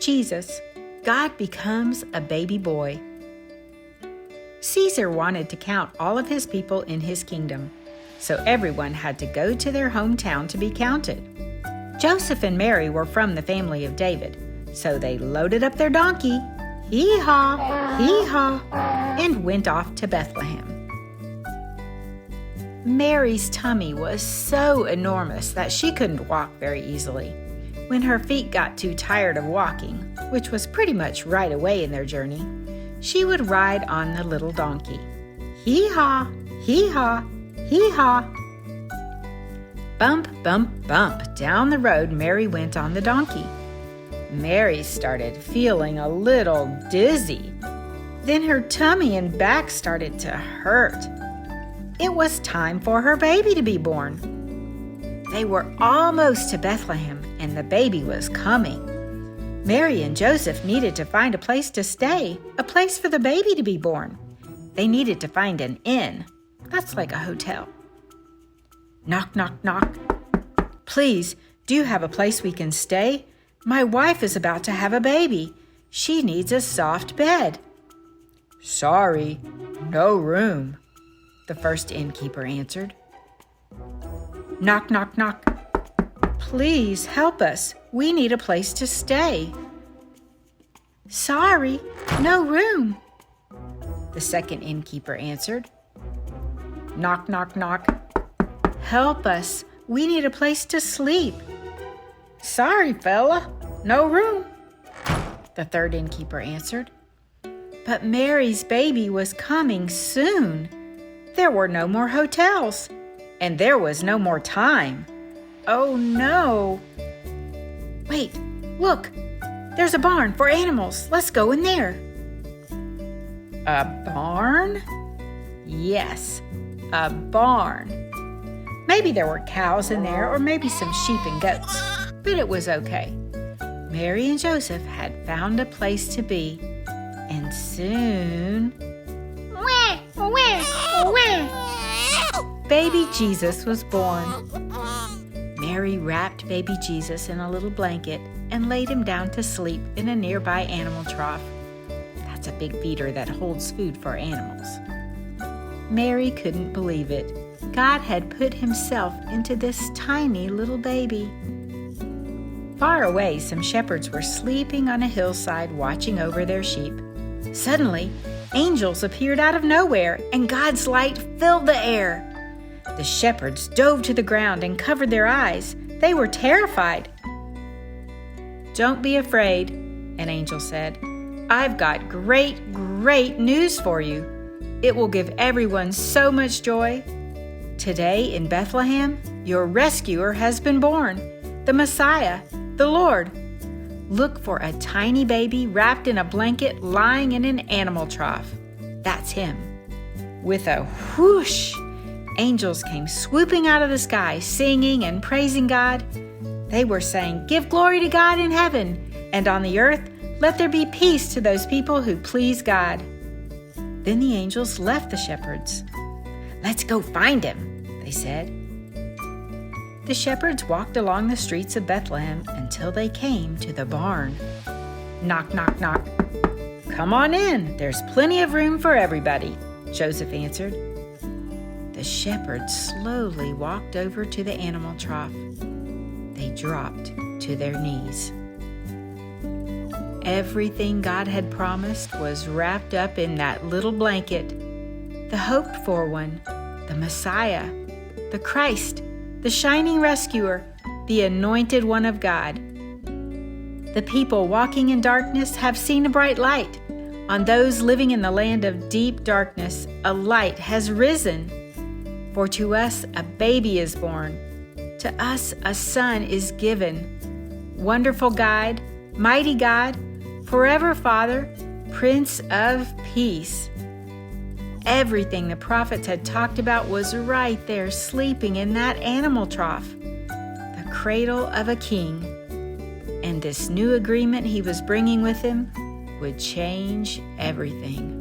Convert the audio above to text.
Jesus, God becomes a baby boy. Caesar wanted to count all of his people in his kingdom, so everyone had to go to their hometown to be counted. Joseph and Mary were from the family of David, so they loaded up their donkey, hee-haw, hee-haw, and went off to Bethlehem. Mary's tummy was so enormous that she couldn't walk very easily. When her feet got too tired of walking, which was pretty much right away in their journey, she would ride on the little donkey. Hee-haw, hee-haw, hee-haw. Bump, bump, bump, down the road Mary went on the donkey. Mary started feeling a little dizzy. Then her tummy and back started to hurt. It was time for her baby to be born. They were almost to Bethlehem, and the baby was coming. Mary and Joseph needed to find a place to stay, a place for the baby to be born. They needed to find an inn. That's like a hotel. Knock, knock, knock. Please, do you have a place we can stay? My wife is about to have a baby. She needs a soft bed. Sorry, no room, the first innkeeper answered. Knock, knock, knock. Please help us. We need a place to stay. Sorry, no room, the second innkeeper answered. Knock, knock, knock. Help us. We need a place to sleep. Sorry, fella, no room, the third innkeeper answered. But Mary's baby was coming soon. There were no more hotels, and there was no more time. Oh no! Wait, look! There's a barn for animals. Let's go in there. A barn? Yes, a barn. Maybe there were cows in there, or maybe some sheep and goats, but it was okay. Mary and Joseph had found a place to be, and soon, baby Jesus was born. Mary wrapped baby Jesus in a little blanket and laid him down to sleep in a nearby animal trough. That's a big feeder that holds food for animals. Mary couldn't believe it. God had put himself into this tiny little baby. Far away, some shepherds were sleeping on a hillside watching over their sheep. Suddenly, angels appeared out of nowhere, and God's light filled the air. The shepherds dove to the ground and covered their eyes. They were terrified. Don't be afraid, an angel said. I've got great news for you. It will give everyone so much joy. Today in Bethlehem, your rescuer has been born, the Messiah, the Lord. Look for a tiny baby wrapped in a blanket lying in an animal trough. That's him. With a whoosh, angels came swooping out of the sky, singing and praising God. They were saying, "Give glory to God in heaven, and on the earth, let there be peace to those people who please God." Then the angels left the shepherds. "Let's go find him," they said. The shepherds walked along the streets of Bethlehem until they came to the barn. Knock, knock, knock. "Come on in. There's plenty of room for everybody," Joseph answered. The shepherds slowly walked over to the animal trough. They dropped to their knees. Everything God had promised was wrapped up in that little blanket. The hoped-for one, the Messiah, the Christ, the shining rescuer, the Anointed One of God. The people walking in darkness have seen a bright light. On those living in the land of deep darkness, a light has risen. For to us a baby is born. To us a son is given. Wonderful Guide, Mighty God, Forever Father, Prince of Peace. Everything the prophets had talked about was right there sleeping in that animal trough, the cradle of a king. And this new agreement he was bringing with him would change everything.